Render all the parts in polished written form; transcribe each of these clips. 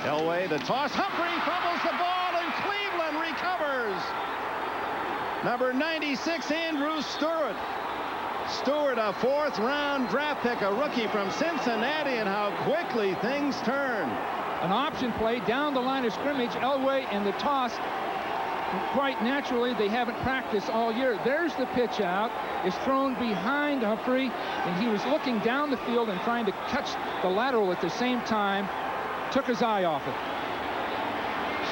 Elway, the toss. Humphrey fumbles the ball, and Cleveland recovers. Number 96, Andrew Stewart. Stewart, a 4th-round draft pick, a rookie from Cincinnati, and how quickly things turn. An option play down the line of scrimmage. Elway and the toss. Quite naturally, they haven't practiced all year. There's the pitch out. It's thrown behind Humphrey, and he was looking down the field and trying to catch the lateral at the same time. Took his eye off it.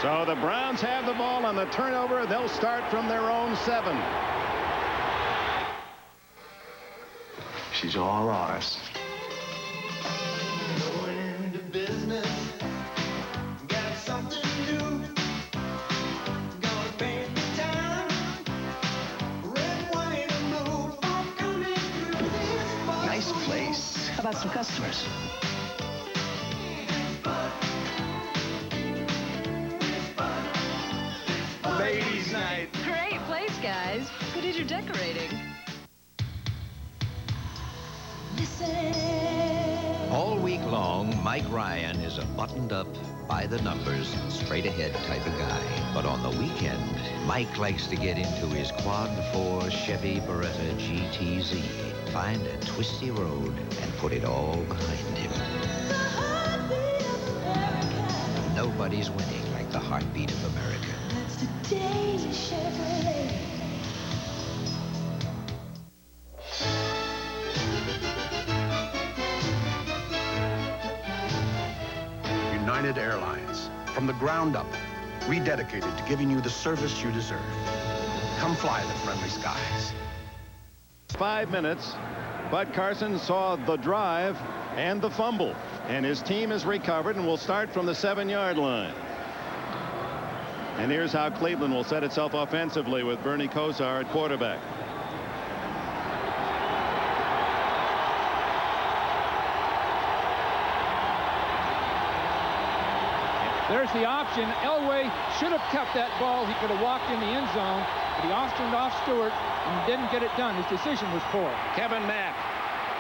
So the Browns have the ball on the turnover. They'll start from their own 7. She's all ours. Going into business, got something new. Gonna paint the town, red, white, and blue. I'm coming through this bar. Nice place. How about some customers? Ladies' night. Great place, guys. Who did your decorating? All week long, Mike Ryan is a buttoned-up, by-the-numbers, straight-ahead type of guy. But on the weekend, Mike likes to get into his Quad 4 Chevy Beretta GTZ, find a twisty road, and put it all behind him. Nobody's winning like the heartbeat of America. That's today's Chevrolet. United Airlines, from the ground up, rededicated to giving you the service you deserve. Come fly the friendly skies. 5 minutes. Bud Carson saw the drive and the fumble, and his team has recovered and will start from the 7-yard line. And here's how Cleveland will set itself offensively with Bernie Kosar at quarterback. There's the option. Elway should have kept that ball. He could have walked in the end zone, but he auctioned off Stewart and didn't get it done. His decision was poor. Kevin Mack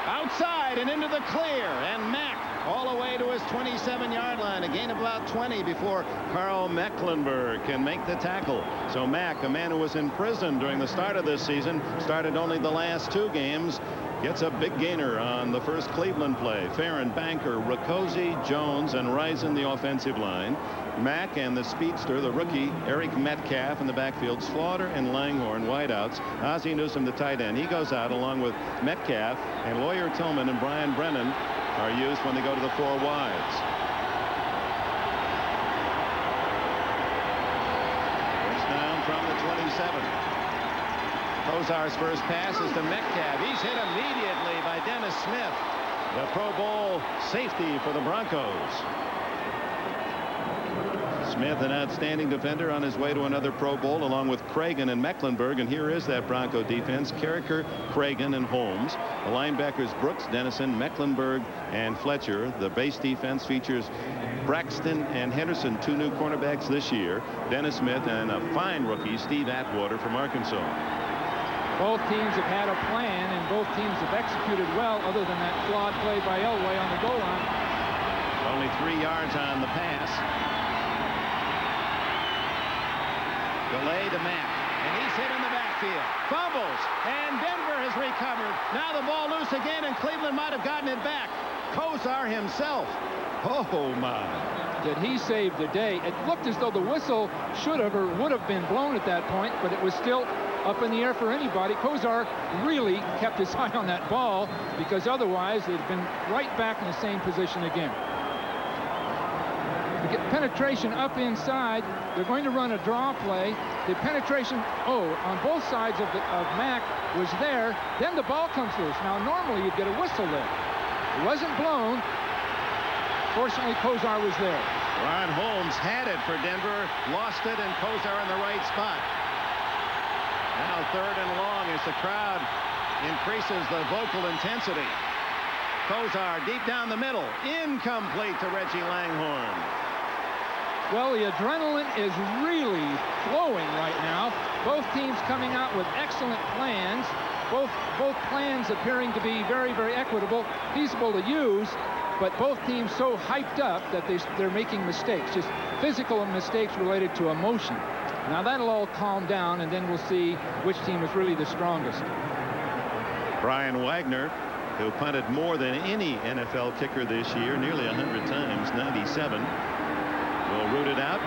outside and into the clear, and Mack all the way to his 27-yard line. A gain of about 20 before Carl Mecklenburg can make the tackle. So Mack, a man who was in prison during the start of this season, started only the last 2 games, gets a big gainer on the first Cleveland play. Farron, Banker, Rakosi, Jones, and Risen the offensive line. Mack and the speedster, the rookie, Eric Metcalf in the backfield. Slaughter and Langhorne wideouts. Ozzie Newsome, the tight end. He goes out along with Metcalf, and Lawyer Tillman and Brian Brennan are used when they go to the 4 wides. First down from the 27. Kosar's first pass is to Metcalf. He's hit immediately by Dennis Smith, the Pro Bowl safety for the Broncos. Smith, an outstanding defender, on his way to another Pro Bowl, along with Cragen and Mecklenburg. And here is that Bronco defense: Carricker, Cragen, and Holmes. The linebackers: Brooks, Dennison, Mecklenburg, and Fletcher. The base defense features Braxton and Henderson, 2 new cornerbacks this year. Dennis Smith and a fine rookie, Steve Atwater from Arkansas. Both teams have had a plan, and both teams have executed well, other than that flawed play by Elway on the goal line. Only 3 yards on the pass. Delay to Mack, and he's hit in the backfield. Fumbles, and Denver has recovered. Now the ball loose again, and Cleveland might have gotten it back. Kosar himself. Oh, my. Did he save the day? It looked as though the whistle should have or would have been blown at that point, but it was still up in the air for anybody. Kosar really kept his eye on that ball, because otherwise they'd been right back in the same position again. To get penetration up inside, they're going to run a draw play. The penetration, on both sides of Mack was there. Then the ball comes loose. Now normally you'd get a whistle there. It wasn't blown. Fortunately, Kosar was there. Ron Holmes had it for Denver, lost it, and Kosar in the right spot. Now 3rd and long as the crowd increases the vocal intensity. Kosar deep down the middle, incomplete to Reggie Langhorne. Well, the adrenaline is really flowing right now. Both teams coming out with excellent plans. Both plans appearing to be very, very equitable, feasible to use. but both teams so hyped up that they're making mistakes, just physical mistakes related to emotion. Now that'll all calm down, and then we'll see which team is really the strongest. Brian Wagner, who punted more than any NFL kicker this year, nearly 100 times, 97, will root it out,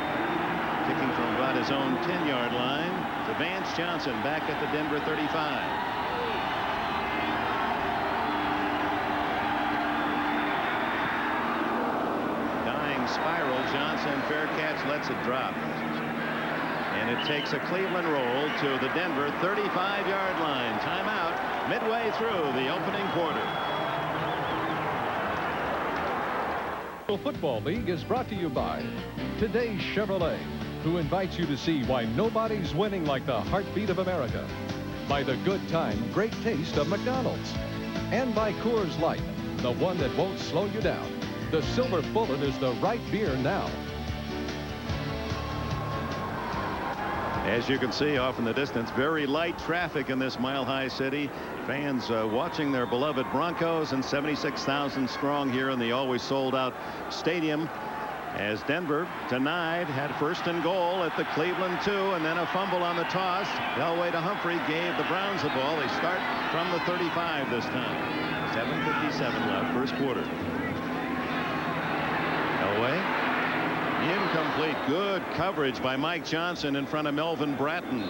kicking from about his own 10-yard line to Vance Johnson back at the Denver 35. Spiral. Johnson, fair catch, lets it drop, and it takes a Cleveland roll to the Denver 35-yard line. Timeout midway through the opening quarter. The Football League is brought to you by Today's Chevrolet, who invites you to see why nobody's winning like the heartbeat of America, by the good time, great taste of McDonald's, and by Coors Light, the one that won't slow you down. The Silver Bullet is the right beer now. As you can see off in the distance, very light traffic in this mile-high city. Fans watching their beloved Broncos, and 76,000 strong here in the always sold-out stadium, as Denver denied, had first and goal at the Cleveland 2, and then a fumble on the toss. Elway to Humphrey gave the Browns the ball. They start from the 35 this time. 7:57 left, first quarter. Elway, incomplete. Good coverage by Mike Johnson in front of Melvin Bratton.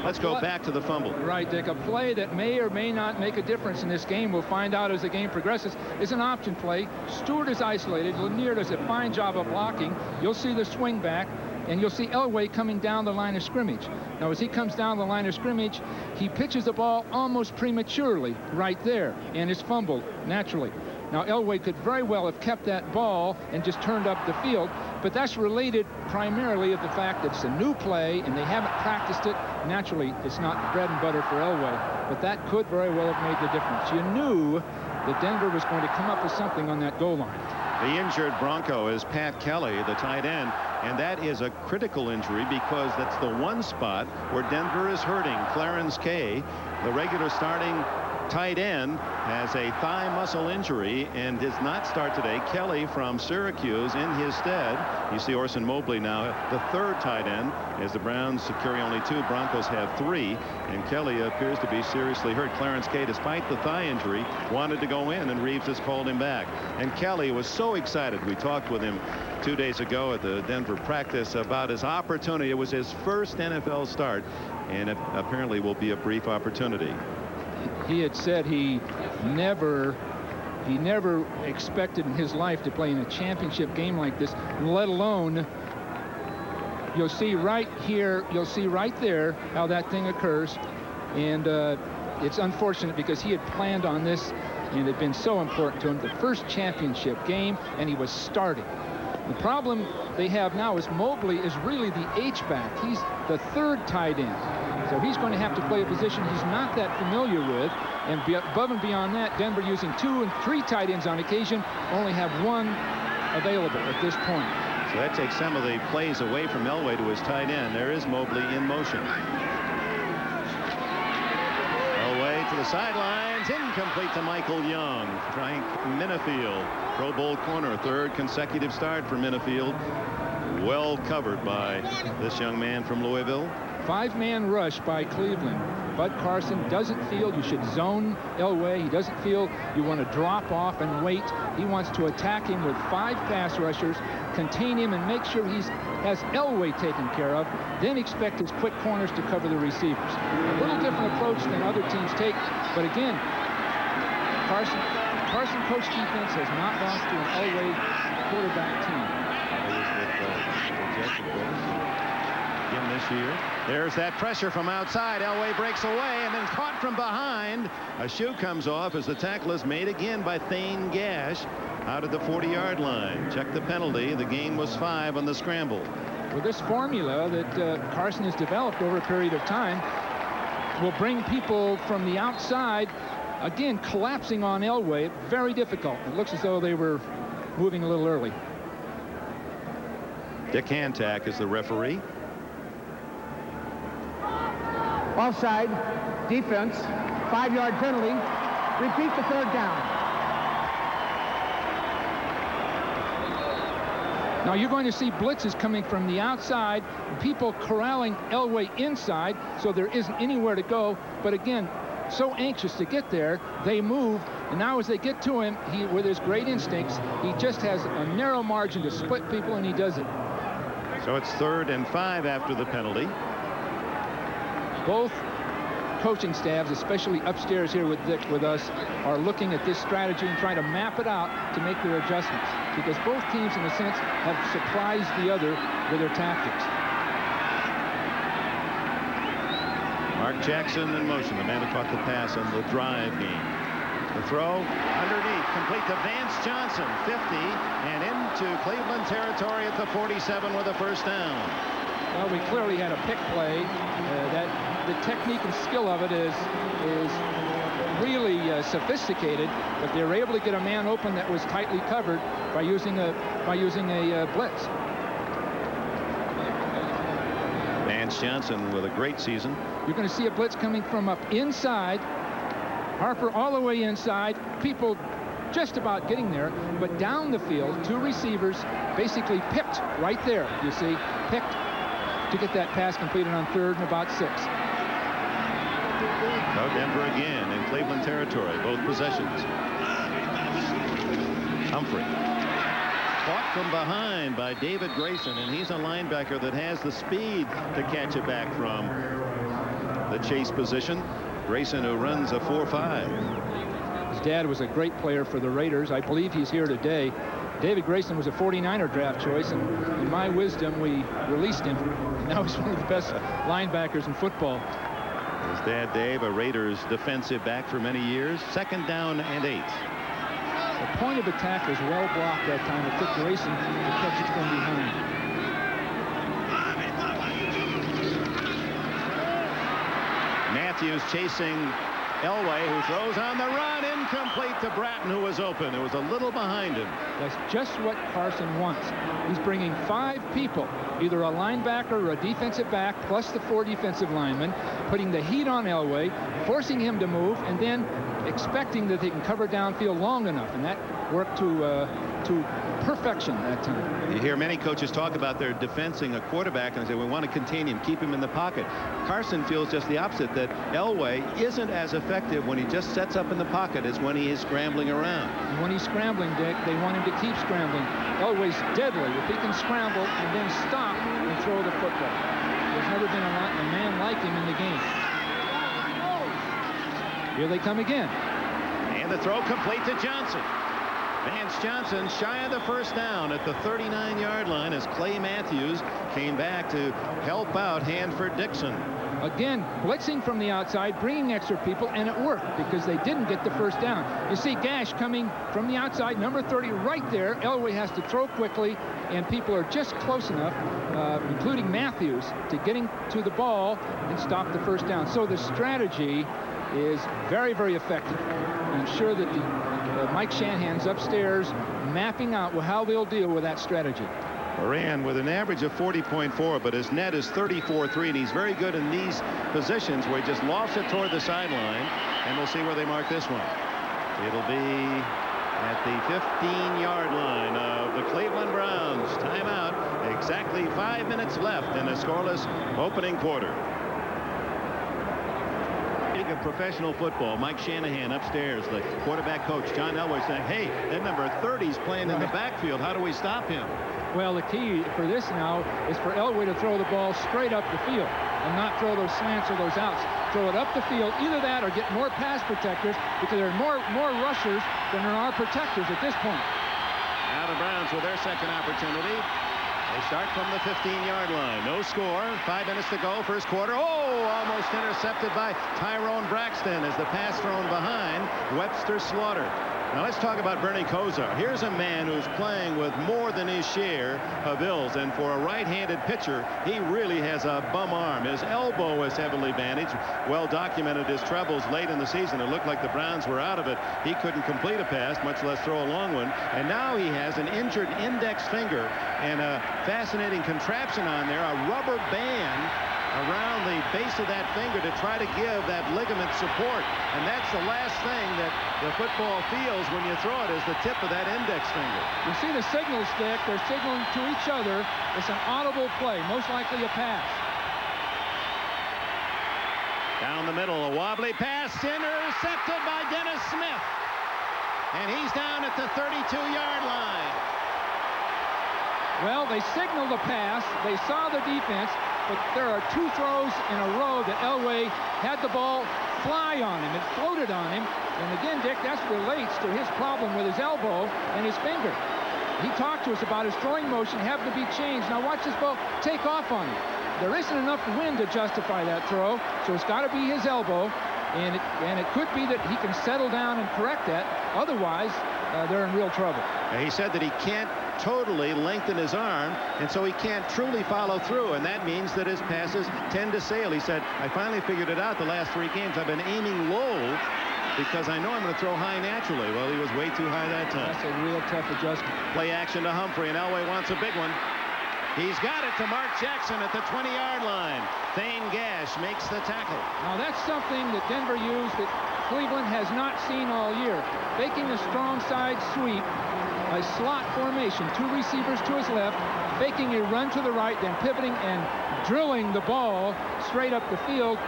Let's go back to the fumble. Right, Dick. A play that may or may not make a difference in this game. We'll find out as the game progresses. Is an option play. Stewart is isolated. Lanier does a fine job of blocking. You'll see the swing back, and you'll see Elway coming down the line of scrimmage. Now, as he comes down the line of scrimmage, he pitches the ball almost prematurely right there, and is fumbled naturally. Now, Elway could very well have kept that ball and just turned up the field, but that's related primarily of the fact that it's a new play and they haven't practiced it. Naturally, it's not bread and butter for Elway, but that could very well have made the difference. You knew that Denver was going to come up with something on that goal line. The injured Bronco is Pat Kelly, the tight end, and that is a critical injury because that's the one spot where Denver is hurting. Clarence Kay, the regular starting tight end, has a thigh muscle injury and does not start today. Kelly from Syracuse in his stead. You see Orson Mobley now, the third tight end, as the Browns carry only 2. Broncos have 3, and Kelly appears to be seriously hurt. Clarence Kay, despite the thigh injury, wanted to go in, and Reeves has called him back. And Kelly was so excited. We talked with him 2 days ago at the Denver practice about his opportunity. It was his first NFL start, and it apparently will be a brief opportunity. He had said he never expected in his life to play in a championship game like this, let alone, you'll see right here, you'll see right there how that thing occurs. And it's unfortunate because he had planned on this and it had been so important to him, the first championship game, and he was starting. The problem they have now is Mobley is really the H-back. He's the third tight end. So he's going to have to play a position he's not that familiar with. And above and beyond that, Denver, using 2 and 3 tight ends on occasion, only have 1 available at this point. So that takes some of the plays away from Elway to his tight end. There is Mobley in motion. Elway to the sidelines, incomplete to Michael Young. Frank Minifield, Pro Bowl corner, 3rd consecutive start for Minifield. Well covered by this young man from Louisville. 5-man rush by Cleveland. Bud Carson doesn't feel you should zone Elway. He doesn't feel you want to drop off and wait. He wants to attack him with 5 pass rushers, contain him, and make sure he has Elway taken care of. Then expect his quick corners to cover the receivers. A little different approach than other teams take. But again, Carson coach defense has not lost to an Elway quarterback team. Again this year. There's that pressure from outside. Elway breaks away and then caught from behind. A shoe comes off as the tackle is made again by Thane Gash out at the 40-yard line. Check the penalty. The gain was 5 on the scramble. Well, this formula that Carson has developed over a period of time will bring people from the outside, again, collapsing on Elway. Very difficult. It looks as though they were moving a little early. Dick Hantak is the referee. Offside, defense, 5-yard penalty. Repeat the 3rd down. Now you're going to see blitzes coming from the outside, and people corralling Elway inside, so there isn't anywhere to go. But again, so anxious to get there, they move, and now as they get to him, he, with his great instincts, he just has a narrow margin to split people, and he does it. So it's 3rd and 5 after the penalty. Both coaching staffs, especially upstairs here with Dick with us, are looking at this strategy and trying to map it out to make their adjustments, because both teams, in a sense, have surprised the other with their tactics. Mark Jackson in motion, the man who caught the pass on the drive game. The throw underneath, complete to Vance Johnson, 50, and into Cleveland territory at the 47 with a first down. Well, we clearly had a pick play. That the technique and skill of it is really sophisticated, but they were able to get a man open that was tightly covered by using a blitz. Vance Johnson with a great season. You're going to see a blitz coming from up inside. Harper all the way inside. People just about getting there, but down the field, 2 receivers basically picked right there. You see, picked to get that pass completed on 3rd and about 6. So Denver again in Cleveland territory, both possessions. Humphrey. Caught from behind by David Grayson, and he's a linebacker that has the speed to catch it back from the chase position. Grayson, who runs a 4.5. His dad was a great player for the Raiders. I believe he's here today. David Grayson was a 49er draft choice, and in my wisdom, we released him. Now he's one of the best linebackers in football. His dad, Dave, a Raiders defensive back for many years. 2nd down and 8. The point of attack was well blocked that time. It took Grayson to catch it from behind. Matthews chasing Elway, who throws on the run, incomplete to Bratton, who was open. It was a little behind him. That's just what Carson wants. He's bringing 5 people, either a linebacker or a defensive back, plus the 4 defensive linemen, putting the heat on Elway, forcing him to move, and then expecting that they can cover downfield long enough, and that worked to perfection that time. You hear many coaches talk about their defensing a quarterback and say, we want to contain him, keep him in the pocket. Carson feels just the opposite, that Elway isn't as effective when he just sets up in the pocket as when he is scrambling around. And when he's scrambling, Dick, they want him to keep scrambling. Elway's deadly if he can scramble and then stop and throw the football. There's never been a man like him in the game. Here they come again. And the throw complete to Johnson. Vance Johnson shy of the first down at the 39-yard line as Clay Matthews came back to help out Hanford Dixon. Again, blitzing from the outside, bringing extra people, and it worked because they didn't get the first down. You see Gash coming from the outside, number 30 right there. Elway has to throw quickly, and people are just close enough, including Matthews, to getting to the ball and stop the first down. So the strategy is very, very effective. I'm sure that Mike Shanahan's upstairs mapping out how they'll deal with that strategy. Moran with an average of 40.4, but his net is 34.3, and he's very good in these positions where he just lofts it toward the sideline, and we'll see where they mark this one. It'll be at the 15-yard line of the Cleveland Browns. Timeout. Exactly 5 minutes left in a scoreless opening quarter. Of professional football, Mike Shanahan upstairs, the quarterback coach John Elway, saying, hey, that number 30's playing in the backfield. How do we stop him? Well, the key for this now is for Elway to throw the ball straight up the field and not throw those slants or those outs. Throw it up the field, either that or get more pass protectors, because there are more rushers than there are protectors at this point. Now the Browns with their second opportunity. They start from the 15-yard line. No score. 5 minutes to go. First quarter. Oh, almost intercepted by Tyrone Braxton as the pass thrown behind Webster Slaughter. Now let's talk about Bernie Kosar. Here's a man who's playing with more than his share of ills, and for a right-handed pitcher, he really has a bum arm. His elbow is heavily bandaged. Well documented his troubles late in the season. It looked like the Browns were out of it. He couldn't complete a pass, much less throw a long one. And now he has an injured index finger and a fascinating contraption on there, a rubber band around the base of that finger to try to give that ligament support. And that's the last thing that the football feels when you throw it, is the tip of that index finger. You see the signal stick. They're signaling to each other. It's an audible play, most likely a pass. Down the middle, a wobbly pass, intercepted by Dennis Smith. And he's down at the 32-yard line. Well, they signaled the pass. They saw the defense, but there are 2 throws in a row that Elway had the ball fly on him. It floated on him. And again, Dick, that relates to his problem with his elbow and his finger. He talked to us about his throwing motion having to be changed. Now watch this ball take off on him. There isn't enough wind to justify that throw, so it's got to be his elbow. And it could be that he can settle down and correct that. Otherwise, they're in real trouble. He said that he can't totally lengthen his arm, and so he can't truly follow through, and that means that his passes tend to sail. He said, I finally figured it out the last 3 games. I've been aiming low because I know I'm going to throw high naturally. Well, he was way too high that time. That's a real tough adjustment. Play action to Humphrey, and Elway wants a big one. He's got it to Mark Jackson at the 20-yard line. Thane Gash makes the tackle. Now that's something that Denver used that Cleveland has not seen all year. Faking a strong side sweep, a slot formation, 2 receivers to his left, faking a run to the right, then pivoting and drilling the ball straight up the field.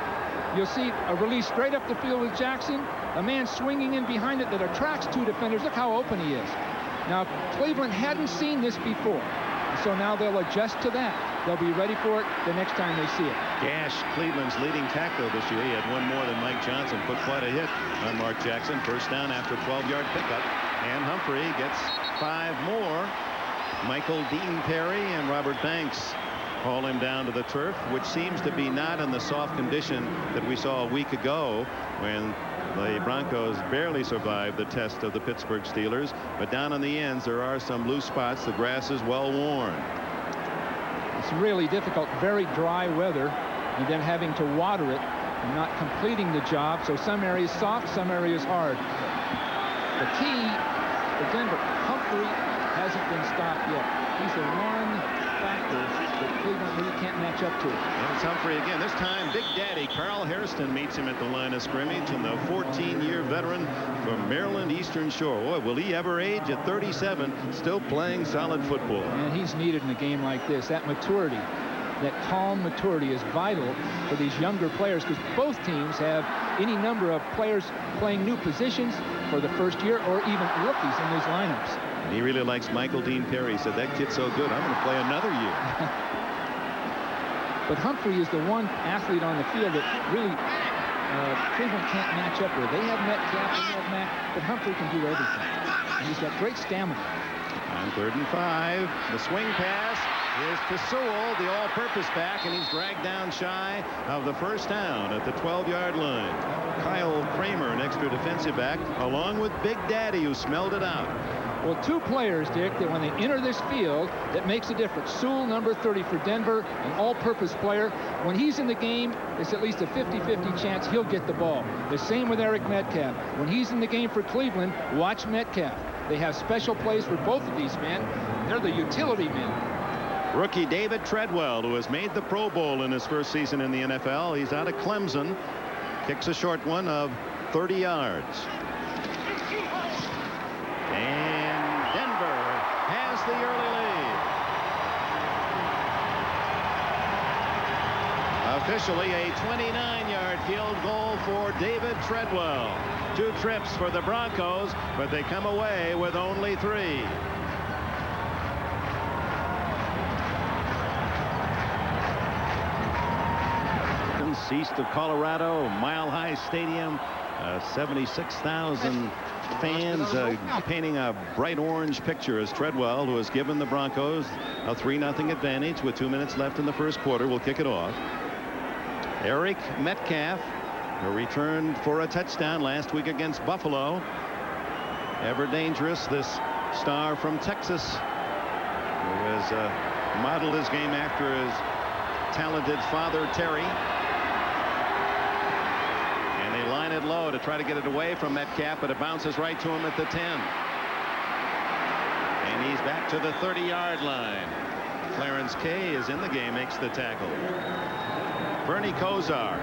You'll see a release straight up the field with Jackson, a man swinging in behind it that attracts 2 defenders. Look how open he is. Now, Cleveland hadn't seen this before, so now they'll adjust to that. They'll be ready for it the next time they see it. Gash, Cleveland's leading tackler this year. He had 1 more than Mike Johnson. Put quite a hit on Mark Jackson. First down after 12-yard pickup. And Humphrey gets 5 more. Michael Dean Perry and Robert Banks haul him down to the turf, which seems to be not in the soft condition that we saw a week ago when the Broncos barely survived the test of the Pittsburgh Steelers. But down on the ends, there are some loose spots. The grass is well worn. It's really difficult, very dry weather, and then having to water it and not completing the job. So some areas soft, some areas hard. The key for Denver, Humphrey hasn't been stopped yet. He's the one factor that Cleveland really can't match up to. And it's Humphrey again. This time, Big Daddy Carl Hairston meets him at the line of scrimmage, and the 14-year veteran from Maryland Eastern Shore. Boy, will he ever age at 37, still playing solid football. And he's needed in a game like this. That maturity, that calm maturity is vital for these younger players, because both teams have any number of players playing new positions for the first year or even rookies in these lineups. And he really likes Michael Dean Perry. He said, that kid's so good, I'm going to play another year. But Humphrey is the one athlete on the field that really Cleveland can't match up with. They have Metcalf, they have Mack, but Humphrey can do everything. And he's got great stamina. On 3rd and 5, the swing pass is to Sewell, the all-purpose back, and he's dragged down shy of the first down at the 12-yard line. Kyle Kramer, an extra defensive back, along with Big Daddy, who smelled it out. Well, 2 players, Dick, that when they enter this field, that makes a difference. Sewell, number 30 for Denver, an all-purpose player. When he's in the game, it's at least a 50-50 chance he'll get the ball. The same with Eric Metcalf. When he's in the game for Cleveland, watch Metcalf. They have special plays for both of these men. They're the utility men. Rookie David Treadwell, who has made the Pro Bowl in his first season in the NFL. He's out of Clemson. Kicks a short one of 30 yards. And Denver has the early lead. Officially a 29-yard field goal for David Treadwell. 2 trips for the Broncos, but they come away with only 3. East of Colorado, Mile High Stadium, 76,000 fans painting a bright orange picture as Treadwell, who has given the Broncos a 3-0 advantage with 2 minutes left in the first quarter, will kick it off. Eric Metcalf, who returned for a touchdown last week against Buffalo. Ever dangerous, this star from Texas, who has modeled his game after his talented father, Terry. Line it low to try to get it away from Metcalf, but it bounces right to him at the 10. And he's back to the 30-yard line. Clarence Kay is in the game, makes the tackle. Bernie Kosar.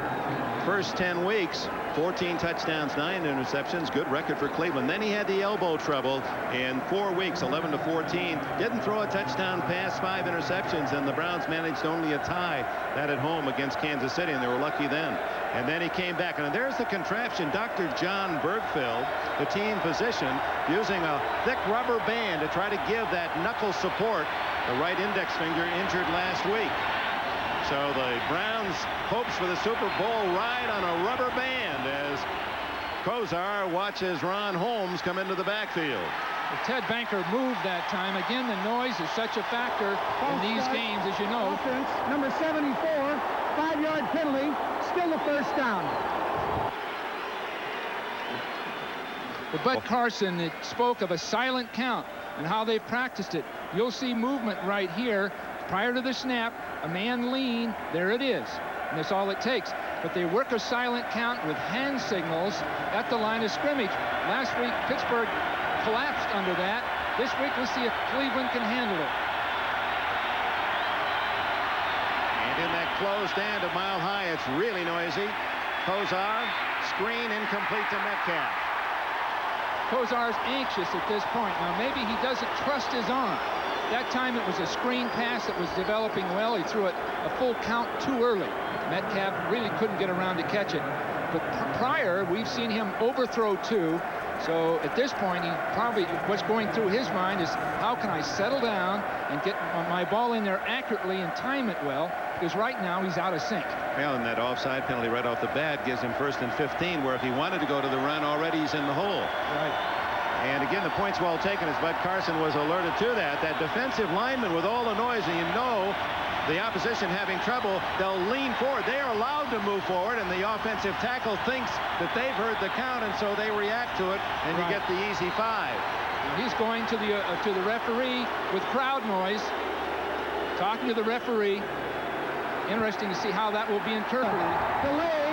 First 10 weeks, 14 touchdowns, 9 interceptions. Good record for Cleveland. Then he had the elbow trouble in 4 weeks, 11 to 14. Didn't throw a touchdown pass, 5 interceptions, and the Browns managed only a tie, that at home against Kansas City, and they were lucky then. And then he came back, and there's the contraption. Dr. John Bergfeld, the team physician, using a thick rubber band to try to give that knuckle support. The right index finger injured last week. So the Browns' hopes for the Super Bowl ride on a rubber band as Kosar watches Ron Holmes come into the backfield. Ted Banker moved that time. Again, the noise is such a factor in these games, as you know. Offense, number 74, 5-yard penalty, still a first down. But Bud Carson spoke of a silent count and how they practiced it. You'll see movement right here. Prior to the snap, a man lean, there it is, and that's all it takes. But they work a silent count with hand signals at the line of scrimmage. Last week, Pittsburgh collapsed under that. This week, we'll see if Cleveland can handle it. And in that closed end of Mile High, it's really noisy. Kosar, screen incomplete to Metcalf. Kosar's anxious at this point. Now, maybe he doesn't trust his arm. That time it was a screen pass that was developing well. He threw it a full count too early. Metcalf really couldn't get around to catch it. But prior, we've seen him overthrow too. So at this point, he probably, what's going through his mind is, how can I settle down and get my ball in there accurately and time it well? Because right now he's out of sync. Well, and that offside penalty right off the bat gives him 1st and 15, where if he wanted to go to the run, already he's in the hole. Right. And again, the point's well taken as Bud Carson was alerted to that. That defensive lineman with all the noise, and you know the opposition having trouble, they'll lean forward. They are allowed to move forward, and the offensive tackle thinks that they've heard the count, and so they react to it, and you get the easy 5. He's going to the referee with crowd noise, talking to the referee. Interesting to see how that will be interpreted. Delay.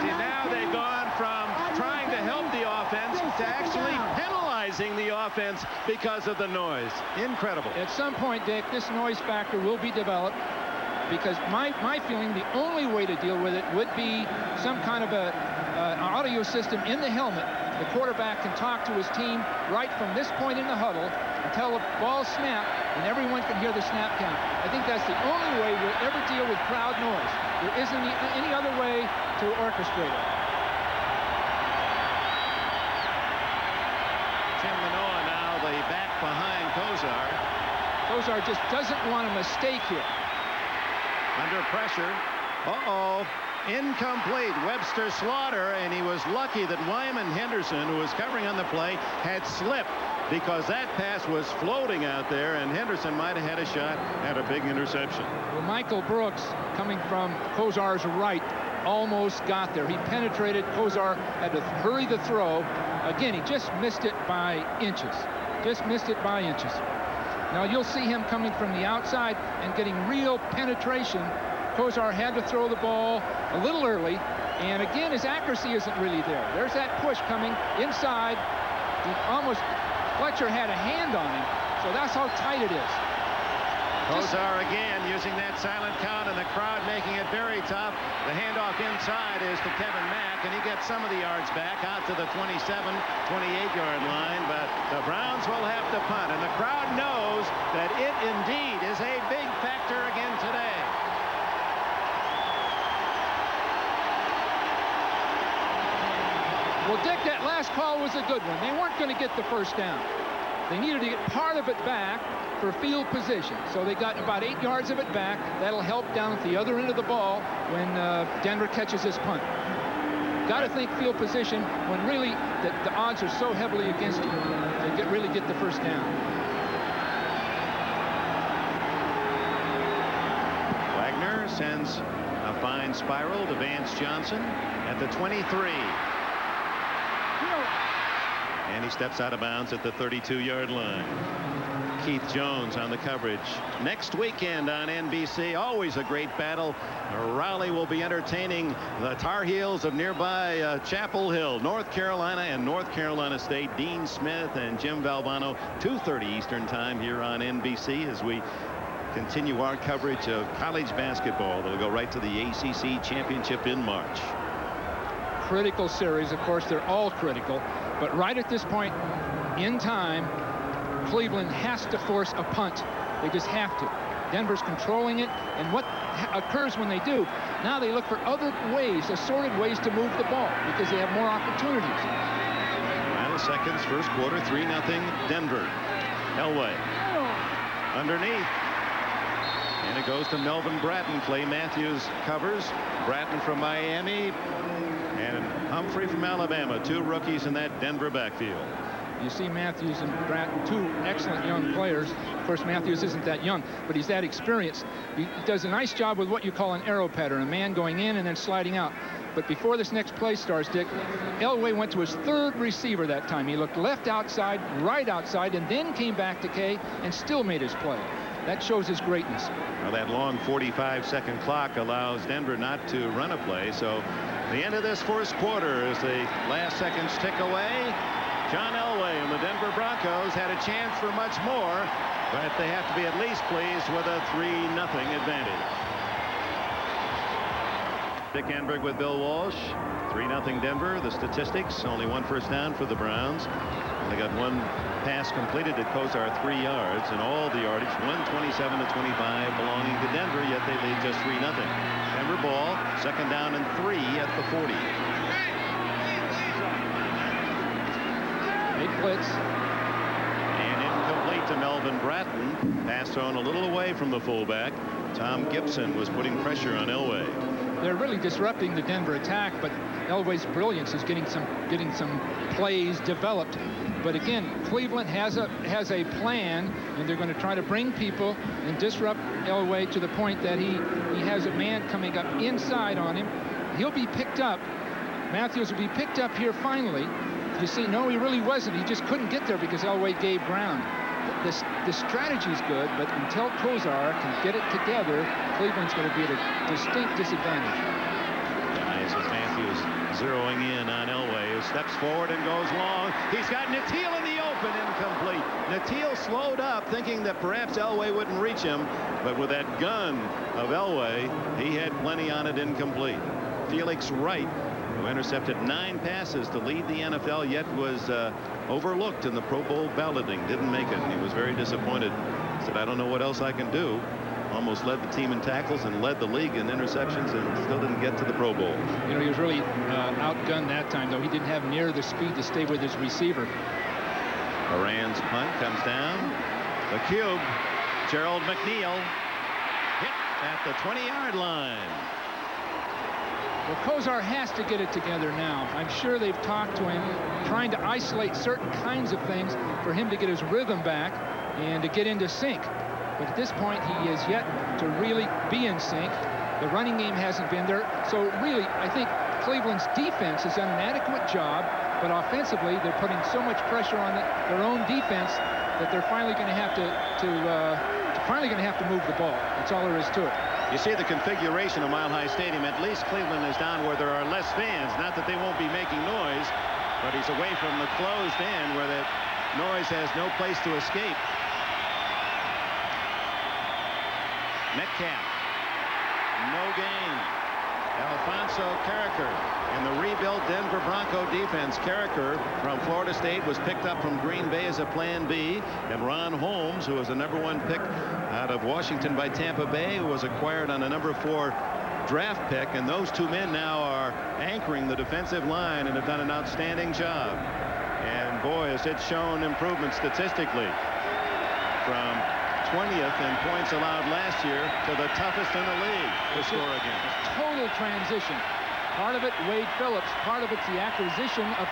See, now they've gone from trying to help the offense to actually penalizing the offense because of the noise. Incredible. At some point, Dick, this noise factor will be developed, because my feeling, the only way to deal with it would be some kind of an audio system in the helmet. The quarterback can talk to his team right from this point in the huddle until the ball snap, and everyone can hear the snap count. I think that's the only way we'll ever deal with crowd noise. There isn't any other way to orchestrate it. Tim Manoa now the back behind Kosar. Kosar just doesn't want a mistake here. Under pressure. Uh-oh. Incomplete. Webster Slaughter, and he was lucky that Wyman Henderson, who was covering on the play, had slipped, because that pass was floating out there, and Henderson might have had a shot at a big interception. Well, Michael Brooks, coming from Kosar's right, almost got there. He penetrated. Kosar had to hurry the throw. Again, he just missed it by inches. Just missed it by inches. Now you'll see him coming from the outside and getting real penetration. Kosar had to throw the ball a little early, and again, his accuracy isn't really there. There's that push coming inside. Fletcher had a hand on him, so that's how tight it is. Kosar again using that silent count, and the crowd making it very tough. The handoff inside is to Kevin Mack, and he gets some of the yards back out to the 27, 28-yard line, but the Browns will have to punt, and the crowd knows that it indeed is a big factor again today. Well, Dick, that last call was a good one. They weren't going to get the first down. They needed to get part of it back for field position. So they got about 8 yards of it back. That'll help down at the other end of the ball when Denver catches this punt. Got to think field position when really the odds are so heavily against you to really get the first down. Wagner sends a fine spiral to Vance Johnson at the 23. And he steps out of bounds at the 32-yard line. Keith Jones on the coverage. Next weekend on NBC, always a great battle. Raleigh will be entertaining the Tar Heels of nearby Chapel Hill, North Carolina, and North Carolina State. Dean Smith and Jim Valvano, 2:30 Eastern time here on NBC as we continue our coverage of college basketball. That'll go right to the ACC championship in March. Critical series. Of course, they're all critical. But right at this point in time, Cleveland has to force a punt. They just have to. Denver's controlling it. And what occurs when they do, now they look for other ways, assorted ways to move the ball because they have more opportunities. Final seconds, first quarter, 3-0 Denver. Elway underneath. And it goes to Melvin Bratton. Clay Matthews covers. Bratton from Miami. And Humphrey from Alabama. Two rookies in that Denver backfield. You see Matthews and Bratton, two excellent young players. Of course, Matthews isn't that young, but he's that experienced. He does a nice job with what you call an arrow pattern, a man going in and then sliding out. But before this next play starts, Dick, Elway went to his third receiver that time. He looked left outside, right outside, and then came back to Kay and still made his play. That shows his greatness. Well, that long 45-second clock allows Denver not to run a play. So the end of this first quarter as the last seconds tick away. John Elway and the Denver Broncos had a chance for much more, but they have to be at least pleased with a 3-0 advantage. Dick Enberg with Bill Walsh. 3-0 Denver. The statistics, only one first down for the Browns. They got one pass completed at Kozar, 3 yards, and all the yardage, 127-25, belonging to Denver, yet they lead just 3-0. Denver ball, second down and 3 at the 40. Big blitz. And incomplete to Melvin Bratton. Pass thrown a little away from the fullback. Tom Gibson was putting pressure on Elway. They're really disrupting the Denver attack, but Elway's brilliance is getting some plays developed. But again, Cleveland has a plan, and they're going to try to bring people and disrupt Elway to the point that he has a man coming up inside on him. He'll be picked up. Matthews will be picked up here finally. You see, no, he really wasn't. He just couldn't get there because Elway gave ground. The strategy is good, but until Kozar can get it together, Cleveland's going to be at a distinct disadvantage. Nice as Matthews zeroing in on Elway, who steps forward and goes long. He's got Natil in the open, incomplete. Natil slowed up, thinking that perhaps Elway wouldn't reach him, but with that gun of Elway, he had plenty on it, incomplete. Felix Wright, who intercepted 9 passes to lead the NFL, yet was overlooked in the Pro Bowl balloting. Didn't make it. He was very disappointed. Said, I don't know what else I can do. Almost led the team in tackles and led the league in interceptions and still didn't get to the Pro Bowl. You know, he was really outgunned that time, though. He didn't have near the speed to stay with his receiver. Moran's punt comes down. The cube. Gerald McNeil hit at the 20-yard line. Well, Kozar has to get it together now. I'm sure they've talked to him, trying to isolate certain kinds of things for him to get his rhythm back and to get into sync. But at this point, he is yet to really be in sync. The running game hasn't been there. So really, I think Cleveland's defense has done an adequate job, but offensively, they're putting so much pressure on their own defense that they're finally going to have to move the ball. That's all there is to it. You see the configuration of Mile High Stadium. At least Cleveland is down where there are less fans. Not that they won't be making noise, but he's away from the closed end where the noise has no place to escape. Metcalf, no gain. Alfonso Carricker in the rebuilt Denver Bronco defense. Carricker from Florida State was picked up from Green Bay as a plan B. And Ron Holmes, who was a #1 pick out of Washington by Tampa Bay, who was acquired on a #4 draft pick. And those two men now are anchoring the defensive line and have done an outstanding job. And boy, has it shown improvement statistically from 20th in points allowed last year to the toughest in the league to score against. Total transition. Part of it, Wade Phillips. Part of it's the acquisition of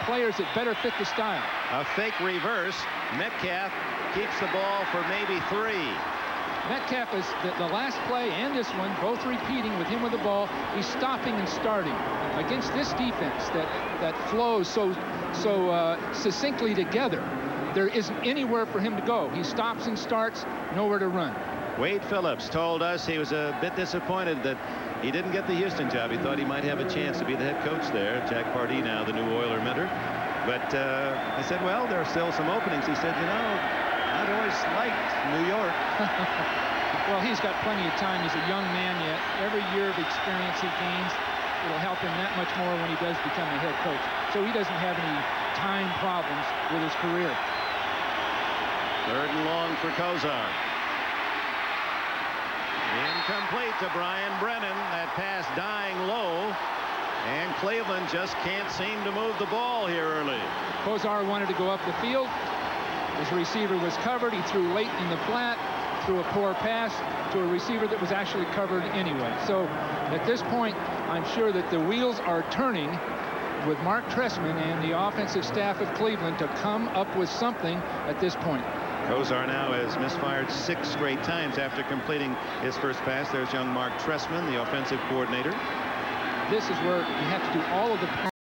players that better fit the style. A fake reverse. Metcalf keeps the ball for maybe 3. Metcalf is the last play and this one, both repeating with him with the ball. He's stopping and starting against this defense that flows so succinctly together. There isn't anywhere for him to go. He stops and starts, nowhere to run. Wade Phillips told us he was a bit disappointed that he didn't get the Houston job. He thought he might have a chance to be the head coach there. Jack Pardee, now the new Oiler mentor. But I said, well, there are still some openings. He said, you know, I've always liked New York. Well, he's got plenty of time. He's a young man yet. Every year of experience he gains, it'll help him that much more when he does become a head coach. So he doesn't have any time problems with his career. 3rd and long for Kozar. Incomplete to Brian Brennan. That pass dying low. And Cleveland just can't seem to move the ball here early. Kozar wanted to go up the field. His receiver was covered. He threw late in the flat, threw a poor pass to a receiver that was actually covered anyway. So at this point, I'm sure that the wheels are turning with Mark Trestman and the offensive staff of Cleveland to come up with something at this point. Kozar now has misfired 6 straight times after completing his first pass. There's young Mark Trestman, the offensive coordinator. This is where you have to do all of the